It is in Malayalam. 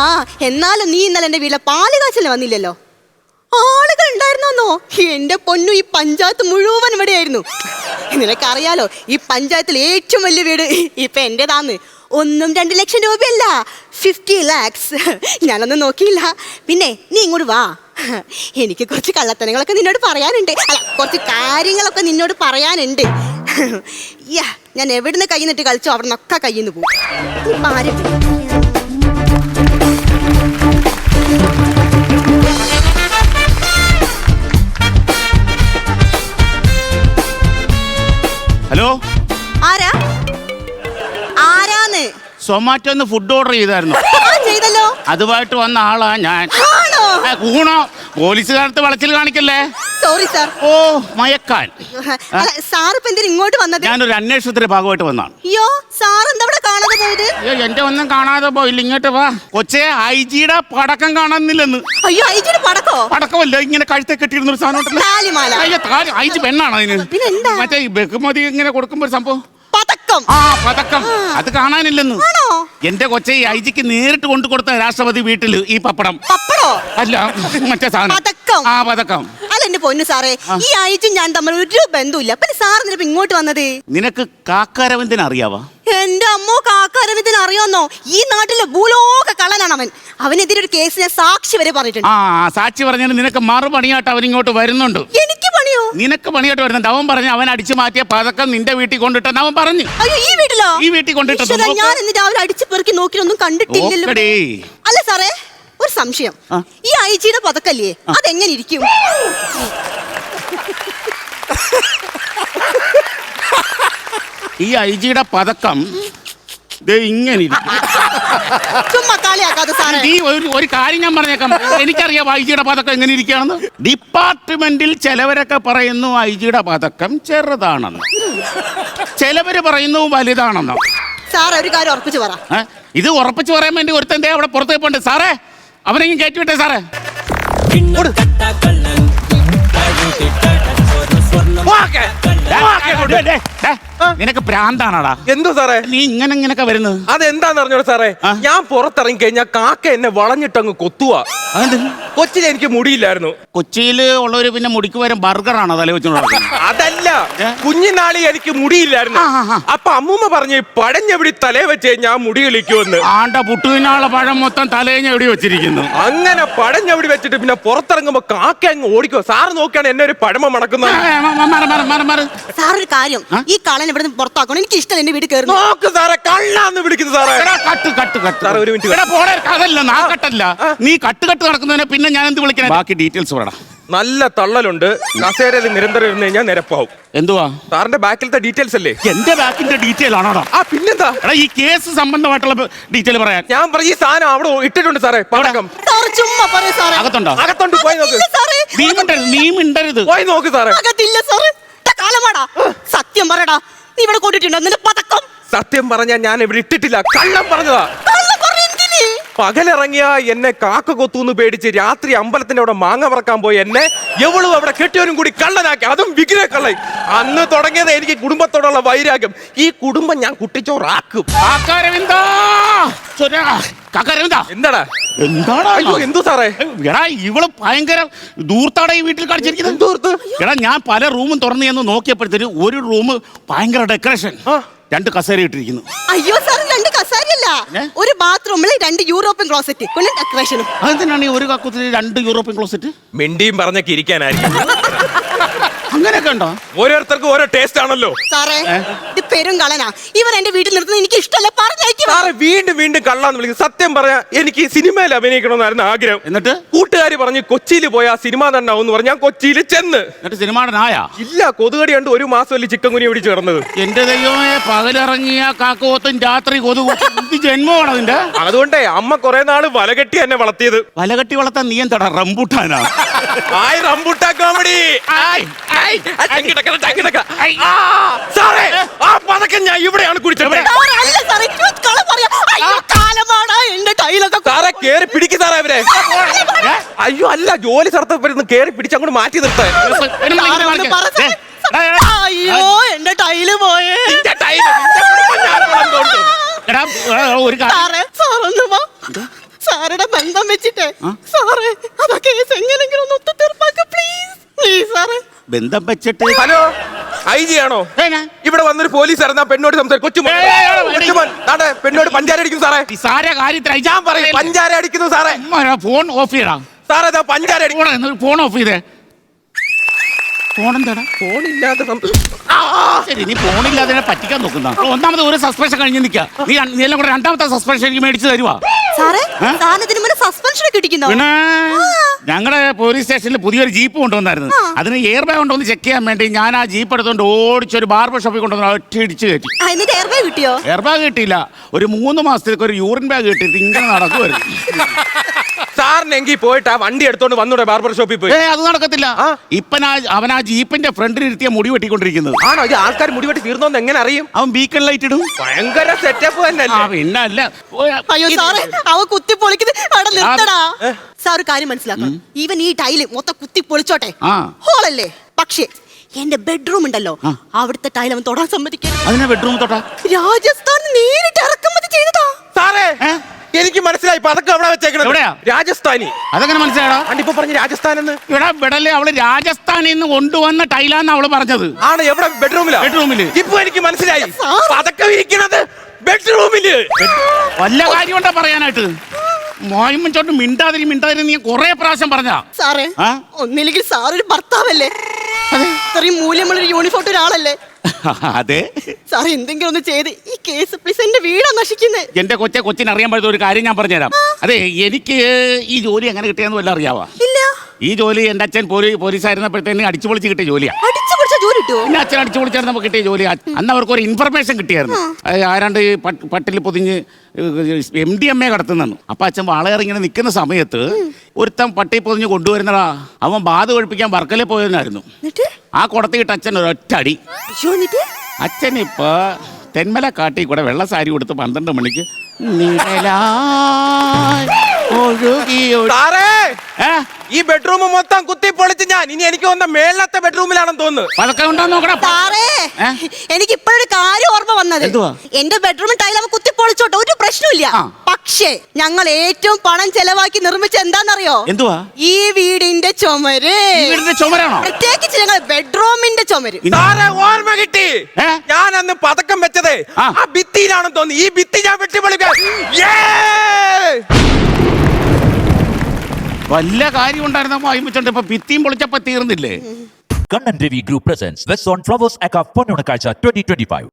ആ എന്നാലും നീ ഇന്നലെ എന്റെ വീട്ടിലെ പാല് കാച്ചലിന് വന്നില്ലല്ലോ. ആളുകൾ ഉണ്ടായിരുന്നോ? എന്റെ പൊന്നു, ഈ പഞ്ചായത്ത് മുഴുവൻ ഇവിടെയായിരുന്നു. നിനക്കറിയാലോ, ഈ പഞ്ചായത്തിൽ ഏറ്റവും വലിയ വീട് ഇപ്പൊ എന്റേതാന്ന്. 1-2 ലക്ഷം രൂപയല്ല, 50 lakhs. ഞാനൊന്നും നോക്കിയില്ല. പിന്നെ നീ ഇങ്ങോട്ട് വാ, എനിക്ക് കുറച്ച് കള്ളത്തനങ്ങളൊക്കെ നിന്നോട് പറയാനുണ്ട്. അല്ല, കുറച്ച് കാര്യങ്ങളൊക്കെ നിന്നോട് പറയാനുണ്ട്. ഞാൻ എവിടുന്ന് കൈ നിട്ട് കളിച്ചോ അവിടെ നിന്നൊക്കെ കയ്യിൽ നിന്ന് പോകും. ഹലോ, ആരാ? ആരാന്ന്? സൊമാറ്റോന്ന് ഫുഡ് ഓർഡർ ചെയ്തായിരുന്നു. ചെയ്തല്ലോ. അതുമായിട്ട് വന്ന ആളാ ഞാൻ. ഊണോ? പോലീസുകാരത്ത് വളച്ചിൽ കാണിക്കല്ലേ. Sorry sir. ഓ, മയക്കാൻ. സാർ ഇപ്പൊ എന്തിനാ ഇങ്ങോട്ട് വന്നത്? ഞാനൊരു അന്വേഷണത്തിന്റെ ഭാഗമായിട്ട് വന്നാണ്. അയ്യോ, സാർ എന്താ ഇവിടെ കാണാതെ പോയത്? എന്റെ ഒന്നും കാണാതെ പോയില്ല. ഇങ്ങോട്ട് വാ കൊച്ചേ, ഐജിയുടെ പടക്കം കാണുന്നില്ലെന്ന്. അയ്യോ, ഐജിയുടെ പടക്കോ? പടക്കമല്ല, ഇങ്ങനെ കഴുത്തെ കെട്ടിയിരുന്നൊരു സാധനം ഉണ്ടല്ലോ. ഐജി പെണ്ണാണോ അതിന്? മറ്റേ ബഹുമതി ഇങ്ങനെ കൊടുക്കുമ്പോ ഒരു സംഭവം പതക്കം. ആ പതക്കം, അത് കാണാനില്ലെന്ന്. എന്റെ കൊച്ചെ, ഈ ഐജിക്ക് നേരിട്ട് കൊണ്ടു കൊടുത്ത രാഷ്ട്രപതി വീട്ടില് ഈ പപ്പടം. പപ്പടോ? അല്ല, മറ്റേ സാധനം പതക്കം. ആ പതക്കം. അല്ല എന്റെ പൊന്നു സാറേ, ഈ ഐജും ഞാൻ തമ്മിൽ ഒരു ബന്ധമില്ല. പിന്നെ സാർ എന്തിനാ ഇങ്ങോട്ട് വന്നത്? നിനക്ക് കാക്കാരവന്തിനെ അറിയാവാ? എന്റെ അമ്മോ, കാക്കാരവിന്ദിനെ അറിയാന്നോ? ഈ നാട്ടിലെ ഭൂലോക കള്ളനാണ് അവൻ. അവനെതിരെ ഒരു കേസ് ഞാൻ സാക്ഷി വരെ പറഞ്ഞിട്ടുണ്ട്. ആ സാക്ഷി പറഞ്ഞാൽ നിനക്ക് മറുപണിയായിട്ട് അവൻ ഇങ്ങോട്ട് വരുന്നുണ്ട്. എനിക്ക് പണിയോ? നിനക്ക് പണിയായിട്ട് വരുന്നുണ്ട്. അവൻ പറഞ്ഞു അവൻ അടിച്ചു മാറ്റിയ പതക്കം നിന്റെ വീട്ടിൽ കൊണ്ടിട്ടെന്ന് അവൻ പറഞ്ഞു. അയ്യോ, ഈ വീട്ടിലോ? ഈ വീട്ടിൽ കൊണ്ടിട്ട് ഞാൻ ഇന്ന് രാവിലെ അടിച്ചു പെറുക്കി നോക്കിയൊന്നും കണ്ടിട്ടില്ലല്ലോ. അല്ല സാറേ, ഒരു സംശയം. ഈ ഐജിയുടെ പതക്കല്ലേ, അതെങ്ങനെ ഇരിക്കും? ഈ ഐജിയുടെ പതക്കം ഇങ്ങനെ നീ ഒരു കാര്യം ഞാൻ പറഞ്ഞേക്കാം. എനിക്കറിയാം ഐജിയുടെ പതക്കം എങ്ങനെ ഇരിക്കുകയാണെന്ന്. ഡിപ്പാർട്ട്മെന്റിൽ ചിലവരൊക്കെ പറയുന്നു ഐജിയുടെ പതക്കം ചെറുതാണെന്ന്, ചിലവര് പറയുന്നു വലുതാണെന്ന്. സാറേ, ഒരു കാര്യം ഉറപ്പിച്ചു പറ. ഇത് ഉറപ്പിച്ചു പറയാൻ വേണ്ടി ഒരുത്തന്റെ അവിടെ പുറത്തേക്ക് പോണ്ട്. സാറേ, അവനെങ്കിലും കയറ്റി വിട്ടേ സാറേ. നിനക്ക് ഭ്രാന്താണാടാ? എന്തോ സാറേ നീ ഇങ്ങനെയൊക്കെ വരുന്നത്? അതെന്താന്ന് അറിഞ്ഞോ സാറേ, ഞാൻ പുറത്തിറങ്ങി കഴിഞ്ഞാൽ കാക്ക എന്നെ വളഞ്ഞിട്ടങ്ങ് കൊത്തുവാ. കൊച്ചിയിൽ എനിക്ക് മുടിയില്ലായിരുന്നു. കൊച്ചിയിൽ ഉള്ളവര് പിന്നെ മുടിക്ക് വരും ബർഗറാണോ തല വെച്ചോണ്ട്? അതല്ല, കുഞ്ഞിനാളി എനിക്ക് മുടിയില്ലായിരുന്നു. അപ്പൊ അമ്മൂമ്മ പറഞ്ഞു പഴഞ്ഞെവിടെ തലേ വെച്ച് ഞാൻ മുടി കളിക്കുമെന്ന്. ആണ്ട പുട്ടുവിനാളെ പഴം മൊത്തം തലേഞ്ഞെവിടെ വെച്ചിരിക്കുന്നു. അങ്ങനെ പഴഞ്ഞെവിടെ വെച്ചിട്ട് പിന്നെ പുറത്തിറങ്ങുമ്പോ കാക്ക അങ്ങ് ഓടിക്കോ. സാറ് നോക്കിയാണ് എന്നെ ഒരു പഴമ മണക്കുന്നത്. സാർ, ഒരു കാര്യം, ഈ കള്ളൻ ഇവിടെ പുറത്താക്കണം. എനിക്ക് ഇഷ്ടം എന്റെ വീട്ടിൽ കയറി. നോക്ക് സാറേ, കള്ളാന്ന് വിളിക്കുന്നു സാറേ. സാറേ, ഒരു മിനിറ്റ്. അതല്ല, നാക്കട്ടല്ല. നീ കട്ട് നടക്കുന്നതിനെ പിന്നെ ഞാൻ എന്ത് വിളിക്കണം? ബാക്കി ഡീറ്റെയിൽസ് പറ. നല്ല തള്ളലുണ്ട്, കസേരയിൽ നിരന്തരം ഇരുന്ന് കഴിഞ്ഞാൽ നിരപ്പാവും. എന്തുവാ സാറിന്റെ ബാക്കിലത്തെ ഡീറ്റെയിൽസ് അല്ലേ? എന്റെ ബാക്കിന്റെ ഡീറ്റെയിൽ ആണോടാ? പിന്നെന്താ? ഈ കേസ് സംബന്ധമായിട്ടുള്ള ഡീറ്റെയിൽ പറയാൻ ഞാൻ പറഞ്ഞ ഈ സാധനം അവിടെ ഇട്ടിട്ടുണ്ട് സാറേ. പടക്കം അകത്തുണ്ടോ? അകത്തുണ്ട്, പോയി നോക്ക്. നീ മിണ്ടരുത്, പോയി നോക്ക് സാറേ. സത്യം പറയടാ, നീ ഇവിടെ കൂട്ടിട്ടുണ്ടോ നിന്റെ പതക്കം? സത്യം പറഞ്ഞാ ഞാൻ ഇവിടെ ഇട്ടിട്ടില്ല, കള്ളം പറഞ്ഞതാ. പകലിറങ്ങിയ എന്നെ കാക്ക കൊത്തൂന്ന് പേടിച്ച് രാത്രി അമ്പലത്തിന്റെ അവിടെ മാങ്ങ പറക്കാൻ പോയി എന്നെ എവളും അവിടെ കെട്ടിയവനും കൂടി കള്ളനാക്കി, അതും വിഗ്രഹ കള്ളൻ. അന്ന് തുടങ്ങിയത് എനിക്ക് കുടുംബത്തോടുള്ള വൈരാഗ്യം. ഈ കുടുംബം ഞാൻ കുട്ടിച്ചോറാക്കും. എന്താടാ എന്തോ സാറേ? എടാ, ഇവള് ഭയങ്കര ദൂർത്താടെ ഈ വീട്ടിൽ കളിച്ചിരിക്കുന്നത്. എടാ, ഞാൻ പല റൂമും തുറന്നു എന്ന് നോക്കിയപ്പോഴത്തേന് ഒരു റൂം ഭയങ്കര ഡെക്കറേഷൻ, 2 കസേര ഇട്ടിരിക്കുന്നു. അയ്യോ സാർ, 2 കസേരയല്ല, ഒരു ബാത്റൂമിൽ 2 യൂറോപ്യൻ ക്ലോസറ്റ് ഡെക്കറേഷനും. അതെന്തിനാണ് ഈ ഒരു കക്കൂത്തിൽ 2 യൂറോപ്യൻ ക്ലോസറ്റ്? മിണ്ടിയും പറഞ്ഞൊക്കെ ഇരിക്കാനായിരിക്കും. അങ്ങനെയൊക്കെ ഉണ്ടോ? ഓരോരുത്തർക്കും ഓരോ ടേസ്റ്റ് ആണല്ലോ സാറേ. ഇത് പെരും കളനാ. ഇവർ എന്റെ വീട്ടിൽ നിർത്തുന്നത് എനിക്ക് ഇഷ്ടമല്ല. സാറേ, വീണ്ടും വീണ്ടും കള്ളാന്ന് വിളിക്കും. സത്യം പറയാ, എനിക്ക് സിനിമയിൽ അഭിനയിക്കണമെന്നായിരുന്നു ആഗ്രഹം. എന്നിട്ട് കൂട്ടുകാരി പറഞ്ഞ് കൊച്ചിയിൽ പോയാ സിനിമ നടനാവും പറഞ്ഞ് ഞാൻ കൊച്ചിയിൽ ചെന്ന്. എന്നിട്ട് സിനിമ നടനായാ? ഇല്ല, കൊതുകടി കണ്ട് 1 മാസമല്ലേ ചിക്കൻ കുനിയ പിടിച്ച് കിടന്നത്. എന്റെ ദൈവമേ, പകലിറങ്ങിയ കാക്കോത്തും രാത്രി കൊതുക് ജന്മമാണ് അതിന്റെ. അതുകൊണ്ടേ അമ്മ കുറെ നാള് വലകെട്ടി എന്നെ വളർത്തിയത്. വലകെട്ടി വളർത്താൻ നീ എന്താ റംബൂട്ടാനാ? Rambutan comedy. സാറേ, ആ പതക്കം ഞാൻ ഇവിടെയാണ് കുടിച്ചത്. സാറേ, കേറി പിടിക്ക് സാറേ അവരെ. അയ്യോ അല്ല, ജോലി സ്ഥലത്ത് കേറി പിടിച്ചങ്ങോട്ട് മാറ്റി നിർത്താൻ. അയ്യോ, എന്റെ ടൈല് പോയേ. സാറുടെ ബന്ധം വെച്ചിട്ട് സാറേ അതാ കേസ് എങ്ങനെങ്കിലും ഒന്ന് ഒത്തുതീർപ്പാക്ക പ്ലീസ് പ്ലീസ് സാറേ. ബന്ധം വെച്ചിട്ട് ഹലോ ഐ ജി ആണോ? ഇവിടെ വന്നൊരു പോലീസ് ഇറങ്ങാ പെണ്ണോട് സംസാരിക്കും. കൊച്ചുമോൻ നാട്ടെ പെണ്ണോട് പഞ്ചാര അടിക്കുന്നു സാറേ. സാരെ കാര്യത്തിൽ ഞാൻ പറയും പഞ്ചാര അടിക്കുന്നു സാറേ. ഫോൺ ഓഫ് ചെയ്യടാ സാറേ ഇതാ പഞ്ചാര അടിക്കുന്നു. ഫോൺ ഓഫ് ചെയ്തേ. ഫോൺ എന്താടാ? ഫോണില്ലാതെ ശരി, നീ ഫോണില്ലാതെ പറ്റിക്കാൻ നോക്കുന്ന. ഒന്നാമത് ഒരു സസ്പെൻഷൻ കഴിഞ്ഞ് നിൽക്കുക. നീ എല്ലാം കൂടെ രണ്ടാമത്തെ സസ്പെൻഷൻ എനിക്ക് മേടിച്ചു തരുവാ. സാറേ സാറിന് മുന്നേ സസ്പെൻഷൻ കിട്ടിക്കുന്നോ? പിന്നെ ഞങ്ങളുടെ പോലീസ് സ്റ്റേഷനിൽ പുതിയൊരു ജീപ്പ് കൊണ്ടുവന്നായിരുന്നു. അതിന് എയർ ബാഗ് ഉണ്ടോ എന്ന് ചെക്ക് ചെയ്യാൻ വേണ്ടി ഞാൻ ആ ജീപ്പ് എടുത്തോണ്ട് ഓടിച്ചൊരു ബാർബർ ഷോപ്പിൽ കൊണ്ടുവന്ന് ഒറ്റ ഇടിച്ച് കയറ്റി. എന്നിട്ട് എയർ ബാഗ് കിട്ടിയോ? എയർ ബാഗ് കിട്ടിയില്ല. ഒരു 3 മാസത്തേക്ക് ഒരു യൂറിൻ ബാഗ് കിട്ടിയിട്ട് ഇങ്ങനെ നടക്കുമായിരുന്നു. സാറിനെങ്കിൽ പോയിട്ട് ആ വണ്ടി എടുത്തോണ്ട് വന്നൂടെ ബാർബർ ഷോപ്പിൽ പോയി? അത് നടക്കത്തില്ല. ഇപ്പൊ അവൻ ആ ജീപ്പിന്റെ ഫ്രണ്ടിൽ ഇരുത്തിയ മുടി വെട്ടിക്കൊണ്ടിരിക്കുന്നത്. ആണോ? ഇത് ആൾക്കാർ മുടി വെട്ടി തീർന്നോന്ന് എങ്ങനെ അറിയും? അവൻ ബീക്കൺ ലൈറ്റ് ഇടും. ഭയങ്കര സെറ്റപ്പ് തന്നെ. പിന്നെ അല്ല. അയ്യോ സാറേ അവ കുത്തി പൊളിക്കുന്നത് അവിടെ നിർത്തടാ. സാർ ഒരു കാര്യം മനസ്സിലാക്കണം. ഈവൻ ഈ ടൈല് മൊത്തം കുത്തി പൊളിച്ചോട്ടെ, ഹോളല്ലേ, പക്ഷേ എന്റെ ബെഡ്റൂം ഉണ്ടല്ലോ, അവിടുത്തെ ടൈൽ അവൻ തൊടാൻ സമ്മതിക്കരുത്. അതിനെ ബെഡ്റൂം തൊട്ടാ? രാജസ്ഥാൻ നേരിട്ട് ഇറക്കുമതി ചെയ്തതാ സാറേ. എനിക്ക് മനസ്സിലായി. പതക്കം എവിടെ വെച്ചേക്കണത്? എവിടെയാ? രാജസ്ഥാനി. അതെങ്ങനെ മനസ്സിലായടാ? ഇപ്പൊ പറഞ്ഞ രാജസ്ഥാൻ എന്ന്. ഇവിടെ ബെഡല്ലേ അവള് രാജസ്ഥാനിൽ നിന്ന് കൊണ്ടുവന്ന ടൈലാന്ന് അവള് പറഞ്ഞത്. ആണ് എവിടെ? ബെഡ്റൂമിലാ? ബെഡ്റൂമില്. ഇപ്പൊ എനിക്ക് മനസ്സിലായി. പതക്കം ഇരിക്കണത് ബെഡ്റൂമില്. വല്ല കാര്യമുണ്ടോ പറയാനായിട്ട്? മോയമ്മച്ചോട്ട് മിണ്ടാതിരി നീ കൊറേ പ്രാവശ്യം പറഞ്ഞ. സാറേ ഒന്നില്ലെങ്കിൽ സാർ ഒരു ഭർത്താവല്ലേ, ഇത്രയും മൂല്യമുള്ളൊരു യൂണിഫോം ഒരാളല്ലേ. അതെ സാർ എന്തെങ്കിലും ഒന്ന് ചെയ്ത് ഈ കേസ് പ്ലീസ്. എന്റെ വീടാ നശിക്കുന്നത്. എന്റെ കൊച്ചിന് അറിയാൻ പറ്റുന്ന ഒരു കാര്യം ഞാൻ പറഞ്ഞുതരാം. അതെ, എനിക്ക് ഈ ജോലി എങ്ങനെ കിട്ടിയെന്ന് വല്ല അറിയാവാ? ഇല്ല. ഈ ജോലി എന്റെ അച്ഛൻ പോലീസായിരുന്നപ്പോഴത്തേന് അടിച്ചു പൊളിച്ച് കിട്ടിയ ജോലിയാ. ജോലി കിട്ടുമോ? പിന്നെ അച്ഛൻ അടിച്ചു പൊളിച്ചായിരുന്നു കിട്ടിയ ജോലി. അന്ന് അവർക്ക് ഒരു ഇൻഫർമേഷൻ കിട്ടിയായിരുന്നു. ആരാണ്ട് ഈ പട്ടിൽ പൊതിഞ്ഞ് MDMA കടത്തുന്നു. അപ്പൊ അച്ഛൻ വളയേറി ഇങ്ങനെ നിൽക്കുന്ന സമയത്ത് ഒരുത്തൻ പട്ടി പൊതിഞ്ഞ് കൊണ്ടുവരുന്നടാ. അവൻ ബാധ ഒഴിപ്പിക്കാൻ വർക്കലേ പോയവനായിരുന്നു. ആ കുടത്തിയിട്ട് അച്ഛൻ ഒരൊറ്റ അടി. അച്ഛൻ ഇപ്പൊ തെന്മല കാട്ടി കൂടെ വെള്ള സാരി കൊടുത്ത് 12 മണിക്ക് ഈ ബെഡ്റൂം മൊത്തം കുത്തി പൊളിച്ച് ഞാൻ ഇനി എനിക്ക് വന്ന മേളത്തെ ബെഡ്റൂമിലാണെന്ന് തോന്നുന്നു. അതൊക്കെ ഉണ്ടോ നോക്കണം. എനിക്ക് ഇപ്പോഴൊരു കാര്യം ഓർമ്മ വന്നത്. എന്റെ ബെഡ്റൂമിൽ ടൈൽ അവൻ കുത്തി പൊളിച്ചോട്ടെ, ഒരു പ്രശ്നമില്ല. പക്ഷേ ഞങ്ങൾ ഏറ്റവും പണം ചെലവാക്കി നിർമ്മിച്ച എന്താണെന്നറിയോ? എന്തുവാ? ഈ വീടിന്റെ ചുമര്. ചുമരാണോ? പ്രത്യേകിച്ച് ഞങ്ങൾ ബെഡ്റൂമിന്റെ ചുമര്. ഓർമ്മ കിട്ടി. ഞാൻ അന്ന് പതക്കം വെച്ചത് ആ ഭിത്തിയിലാണെന്ന് തോന്നുന്നു. ഈ ഭിത്തി ഞാൻ വെട്ടിപ്പൊളിക്കാൻ വല്ല കാര്യം ഉണ്ടായിരുന്ന വായിച്ചിട്ടുണ്ട്. ഇപ്പൊ ഭിത്തിയും പൊളിച്ചപ്പോ തീർന്നില്ലേ? Kannan Devi Group presents West on Flowers Aka Ponnonakazha 2025.